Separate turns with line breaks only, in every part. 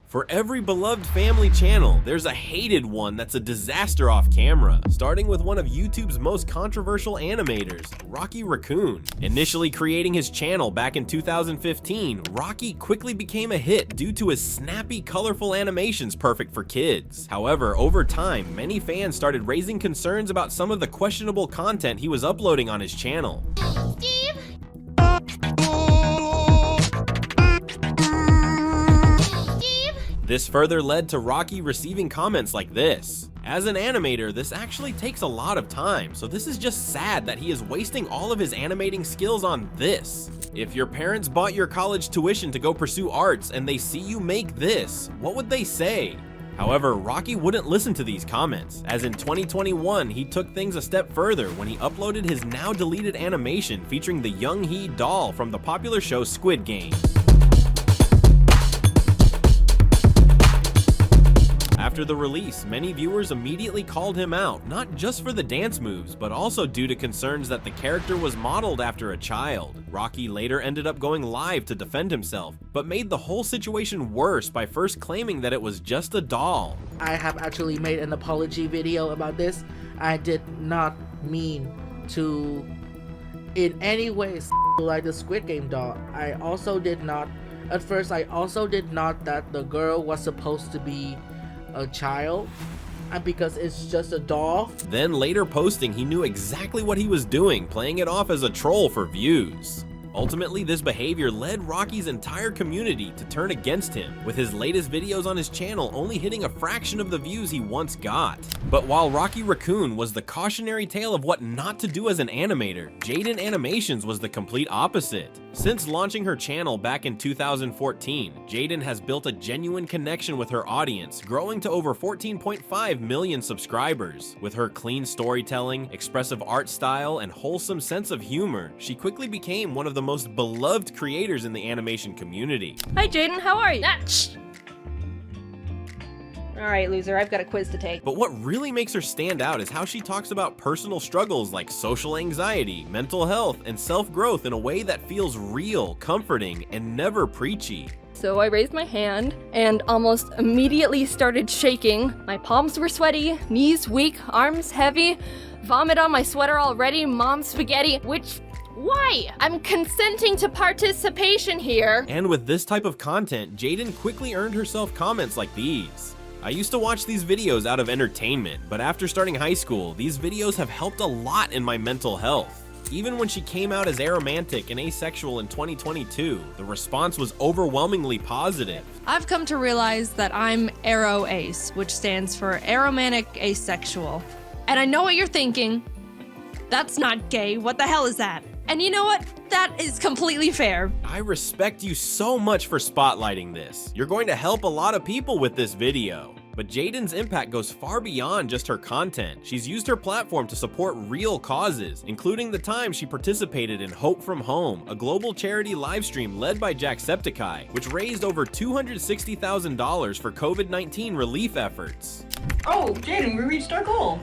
For every beloved family channel, there's a hated one that's a disaster off camera, starting with one of YouTube's most controversial animators, Rocky Raccoon. Initially creating his channel back in 2015, Rocky quickly became a hit due to his snappy, colorful animations perfect for kids. However, over time, many fans started raising concerns about some of the questionable content he was uploading on his channel. This further led to Rocky receiving comments like this. As an animator, this actually takes a lot of time, so this is just sad that he is wasting all of his animating skills on this. If your parents bought your college tuition to go pursue arts and they see you make this, what would they say? However, Rocky wouldn't listen to these comments, as in 2021 he took things a step further when he uploaded his now deleted animation featuring the Young Hee doll from the popular show Squid Game. After the release, many viewers immediately called him out, not just for the dance moves, but also due to concerns that the character was modeled after a child. Rocky later ended up going live to defend himself, but made the whole situation worse by first claiming that it was just a doll.
I have actually made an apology video about this. I did not mean to in any way like the Squid Game doll. I also did not that the girl was supposed to be a child, and because it's just a doll.
Then later posting he knew exactly what he was doing, playing it off as a troll for views. Ultimately, this behavior led Rocky's entire community to turn against him, with his latest videos on his channel only hitting a fraction of the views he once got. But while Rocky Raccoon was the cautionary tale of what not to do as an animator, Jaiden Animations was the complete opposite. Since launching her channel back in 2014, Jaiden has built a genuine connection with her audience, growing to over 14.5 million subscribers. With her clean storytelling, expressive art style, and wholesome sense of humor, she quickly became one of the most beloved creators in the animation community.
Hi Jaiden, how are you? Alright, loser, I've got a quiz to take.
But what really makes her stand out is how she talks about personal struggles like social anxiety, mental health, and self-growth in a way that feels real, comforting, and never preachy.
So I raised my hand and almost immediately started shaking. My palms were sweaty, knees weak, arms heavy, vomit on my sweater already, mom spaghetti, why? I'm consenting to participation here.
And with this type of content, Jaiden quickly earned herself comments like these. I used to watch these videos out of entertainment, but after starting high school, these videos have helped a lot in my mental health. Even when she came out as aromantic and asexual in 2022, the response was overwhelmingly positive.
I've come to realize that I'm aro-ace, which stands for aromantic asexual. And I know what you're thinking. That's not gay. What the hell is that? And you know what? That is completely fair.
I respect you so much for spotlighting this. You're going to help a lot of people with this video. But Jaiden's impact goes far beyond just her content. She's used her platform to support real causes, including the time she participated in Hope from Home, a global charity livestream led by Jacksepticeye, which raised over $260,000 for COVID-19 relief efforts.
Oh, Jaiden, we reached our goal.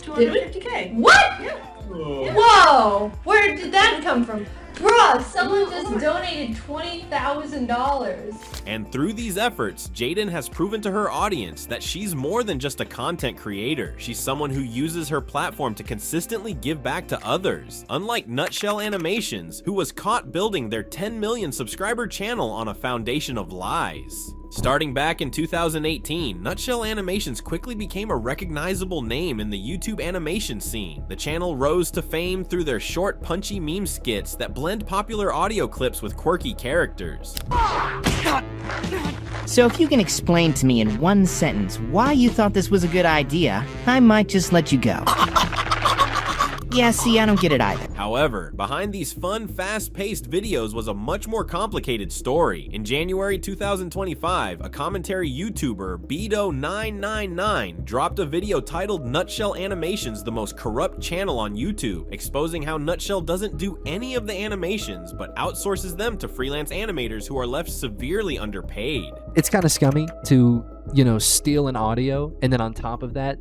250K.
What?
Yeah.
Whoa! Where did that come from? Bruh, someone just donated $20,000.
And through these efforts, Jaiden has proven to her audience that she's more than just a content creator. She's someone who uses her platform to consistently give back to others. Unlike Nutshell Animations, who was caught building their 10 million subscriber channel on a foundation of lies. Starting back in 2018, Nutshell Animations quickly became a recognizable name in the YouTube animation scene. The channel rose to fame through their short, punchy meme skits that blend popular audio clips with quirky characters.
So if you can explain to me in one sentence why you thought this was a good idea, I might just let you go. Yeah, see, I don't get it either.
However, behind these fun, fast-paced videos was a much more complicated story. In January 2025, a commentary YouTuber, Beto999, dropped a video titled Nutshell Animations, the most corrupt channel on YouTube, exposing how Nutshell doesn't do any of the animations, but outsources them to freelance animators who are left severely underpaid.
It's kind of scummy to, steal an audio, and then on top of that,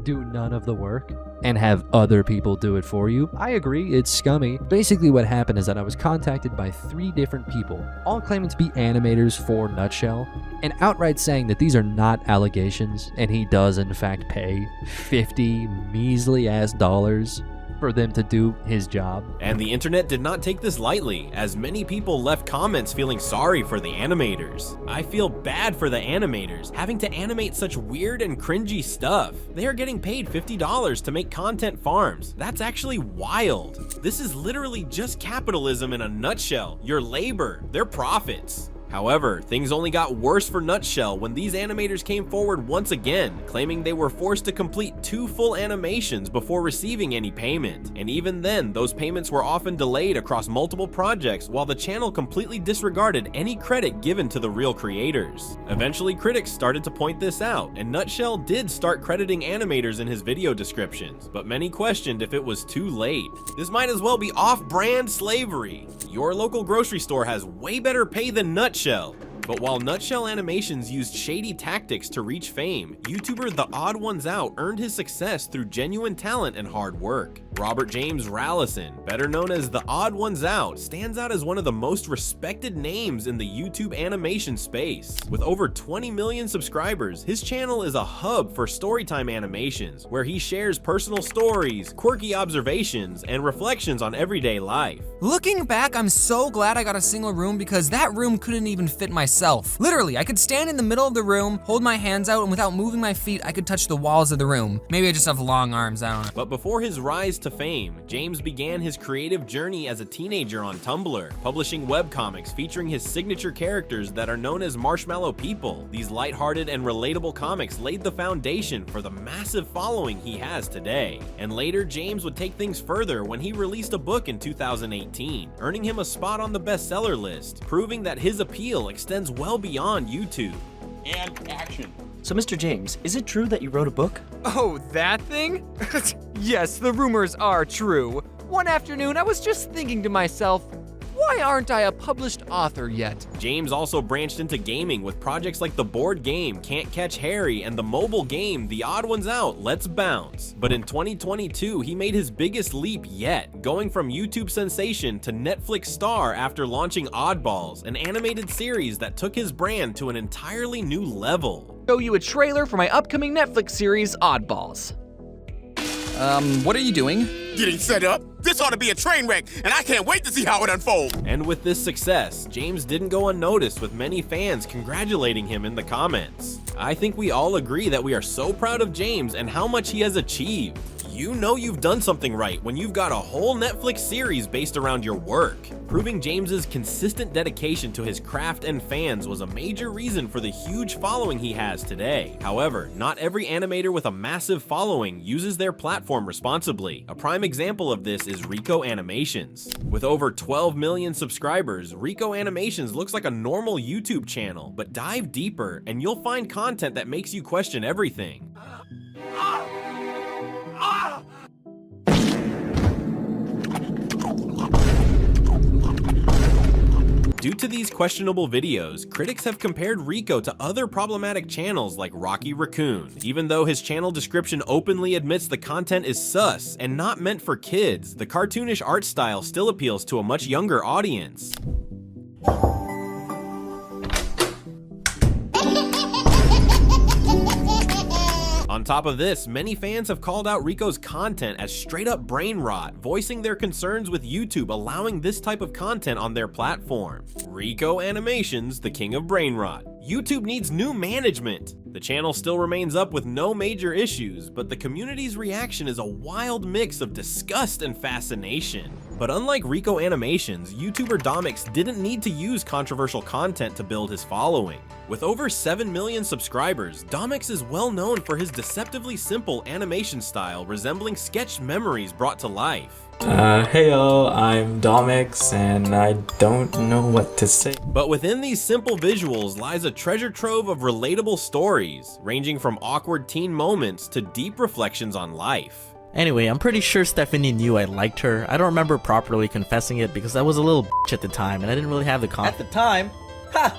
do none of the work and have other people do it for you. I agree, it's scummy. Basically what happened is that I was contacted by 3 different people, all claiming to be animators for Nutshell, and outright saying that these are not allegations, and he does in fact pay $50 measly ass dollars for them to do his job.
And the internet did not take this lightly, as many people left comments feeling sorry for the animators. I feel bad for the animators, having to animate such weird and cringy stuff. They are getting paid $50 to make content farms. That's actually wild. This is literally just capitalism in a nutshell. Your labor, their profits. However, things only got worse for Nutshell when these animators came forward once again, claiming they were forced to complete 2 full animations before receiving any payment. And even then, those payments were often delayed across multiple projects, while the channel completely disregarded any credit given to the real creators. Eventually, critics started to point this out, and Nutshell did start crediting animators in his video descriptions, but many questioned if it was too late. This might as well be off-brand slavery. Your local grocery store has way better pay than Nutshell. But while Nutshell Animations used shady tactics to reach fame, YouTuber The Odd Ones Out earned his success through genuine talent and hard work. Robert James Rallison, better known as The Odd Ones Out, stands out as one of the most respected names in the YouTube animation space. With over 20 million subscribers, his channel is a hub for storytime animations, where he shares personal stories, quirky observations, and reflections on everyday life.
Looking back, I'm so glad I got a single room because that room couldn't even fit myself. Literally, I could stand in the middle of the room, hold my hands out, and without moving my feet, I could touch the walls of the room. Maybe I just have long arms, I don't know.
But before his rise to fame, James began his creative journey as a teenager on Tumblr, publishing webcomics featuring his signature characters that are known as Marshmallow People. These lighthearted and relatable comics laid the foundation for the massive following he has today. And later, James would take things further when he released a book in 2018, earning him a spot on the bestseller list, proving that his appeal extends well beyond YouTube.
And action.
So, Mr. James, is it true that you wrote a book?
Oh, that thing? Yes, the rumors are true. One afternoon, I was just thinking to myself, why aren't I a published author yet?
James also branched into gaming with projects like the board game Can't Catch Harry and the mobile game The Odd Ones Out, Let's Bounce. But in 2022, he made his biggest leap yet, going from YouTube sensation to Netflix star after launching Oddballs, an animated series that took his brand to an entirely new level.
Show you a trailer for my upcoming Netflix series, Oddballs.
What are you doing?
Getting set up? This ought to be a train wreck, and I can't wait to see how it unfolds.
And with this success, James didn't go unnoticed, with many fans congratulating him in the comments. I think we all agree that we are so proud of James and how much he has achieved. You know you've done something right when you've got a whole Netflix series based around your work. Proving James's consistent dedication to his craft and fans was a major reason for the huge following he has today. However, not every animator with a massive following uses their platform responsibly. A prime example of this is Rico Animations. With over 12 million subscribers, Rico Animations looks like a normal YouTube channel, but dive deeper and you'll find content that makes you question everything. Due to these questionable videos, critics have compared Rico to other problematic channels like Rocky Raccoon, even though his channel description openly admits the content is sus and not meant for kids. The cartoonish art style still appeals to a much younger audience. On top of this, many fans have called out Rico's content as straight up brain rot, voicing their concerns with YouTube allowing this type of content on their platform. Rico Animations, the king of brain rot. YouTube needs new management. The channel still remains up with no major issues, but the community's reaction is a wild mix of disgust and fascination. But unlike Rico Animations, YouTuber Domix didn't need to use controversial content to build his following. With over 7 million subscribers, Domix is well known for his deceptively simple animation style resembling sketch memories brought to life.
Hey y'all, I'm Domix and I don't know what to say.
But within these simple visuals lies a treasure trove of relatable stories, ranging from awkward teen moments to deep reflections on life.
Anyway, I'm pretty sure Stephanie knew I liked her. I don't remember properly confessing it because I was a little bitch at the time and I didn't really have the confidence.
At the time? Ha!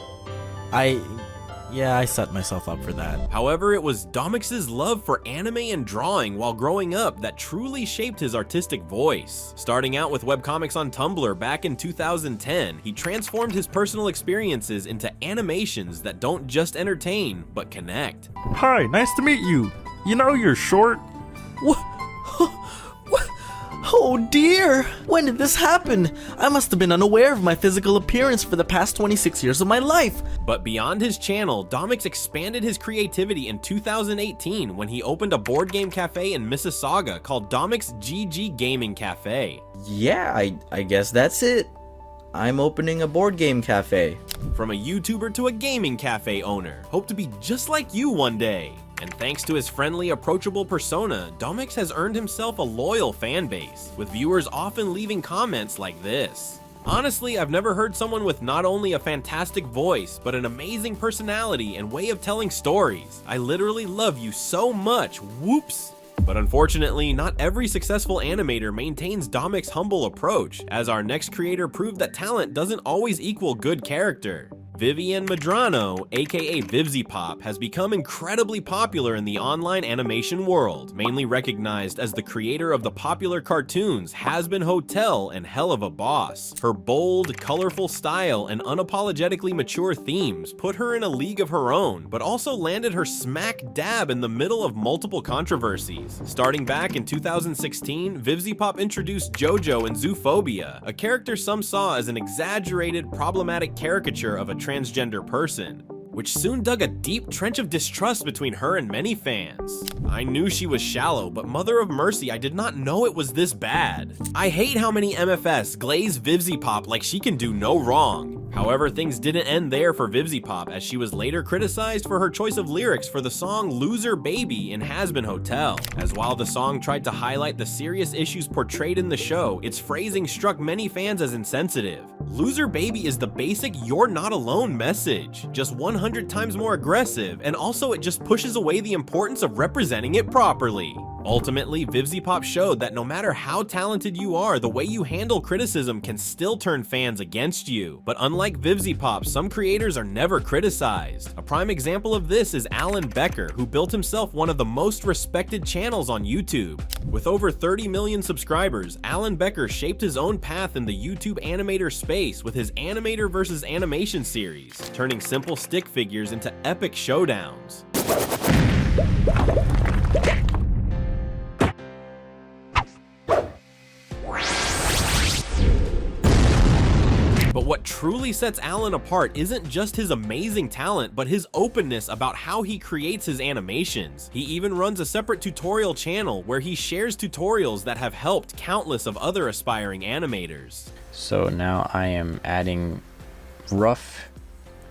Yeah, I set myself up for that.
However, it was Domix's love for anime and drawing while growing up that truly shaped his artistic voice. Starting out with webcomics on Tumblr back in 2010, he transformed his personal experiences into animations that don't just entertain, but connect.
Hi, nice to meet you. You know you're short.
What? Oh dear! When did this happen? I must have been unaware of my physical appearance for the past 26 years of my life.
But beyond his channel, Domix expanded his creativity in 2018 when he opened a board game cafe in Mississauga called Domix GG Gaming Cafe.
Yeah, I guess that's it. I'm opening a board game cafe.
From a YouTuber to a gaming cafe owner, hope to be just like you one day. And thanks to his friendly, approachable persona, Domix has earned himself a loyal fan base, with viewers often leaving comments like this. Honestly, I've never heard someone with not only a fantastic voice, but an amazing personality and way of telling stories. I literally love you so much, whoops! But unfortunately, not every successful animator maintains Domix's humble approach, as our next creator proved that talent doesn't always equal good character. Vivian Medrano, aka VivziePop, has become incredibly popular in the online animation world, mainly recognized as the creator of the popular cartoons Hazbin Hotel and Hell of a Boss. Her bold, colorful style and unapologetically mature themes put her in a league of her own, but also landed her smack dab in the middle of multiple controversies. Starting back in 2016, VivziePop introduced JoJo in Zoophobia, a character some saw as an exaggerated, problematic caricature of a transgender person, which soon dug a deep trench of distrust between her and many fans. I knew she was shallow, but Mother of Mercy, I did not know it was this bad. I hate how many MFS glaze VivziePop like she can do no wrong. However, things didn't end there for VivziePop, as she was later criticized for her choice of lyrics for the song Loser Baby in Hazbin Hotel, as while the song tried to highlight the serious issues portrayed in the show, its phrasing struck many fans as insensitive. Loser Baby is the basic "you're not alone" message, just 100 times more aggressive, and also it just pushes away the importance of representing it properly. Ultimately, VivziePop showed that no matter how talented you are, the way you handle criticism can still turn fans against you. But unlike VivziePop, some creators are never criticized. A prime example of this is Alan Becker, who built himself one of the most respected channels on YouTube. With over 30 million subscribers, Alan Becker shaped his own path in the YouTube animator space with his Animator vs. Animation series, turning simple stick figures into epic showdowns. But what truly sets Alan apart isn't just his amazing talent, but his openness about how he creates his animations. He even runs a separate tutorial channel where he shares tutorials that have helped countless of other aspiring animators.
So now I am adding rough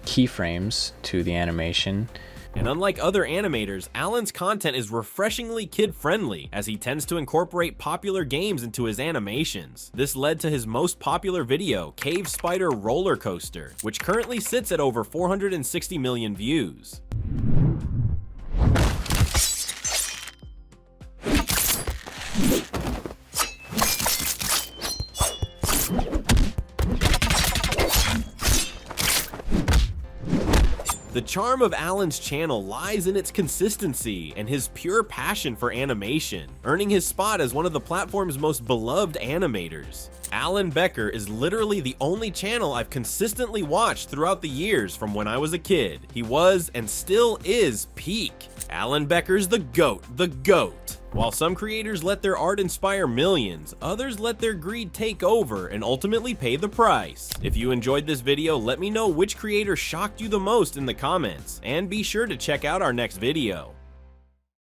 keyframes to the animation.
And unlike other animators, Alan's content is refreshingly kid-friendly, as he tends to incorporate popular games into his animations. This led to his most popular video, Cave Spider Roller Coaster, which currently sits at over 460 million views. The charm of Alan's channel lies in its consistency and his pure passion for animation, earning his spot as one of the platform's most beloved animators. Alan Becker is literally the only channel I've consistently watched throughout the years from when I was a kid. He was, and still is, peak. Alan Becker's the GOAT, the GOAT. While some creators let their art inspire millions, others let their greed take over and ultimately pay the price. If you enjoyed this video, let me know which creator shocked you the most in the comments, and be sure to check out our next video.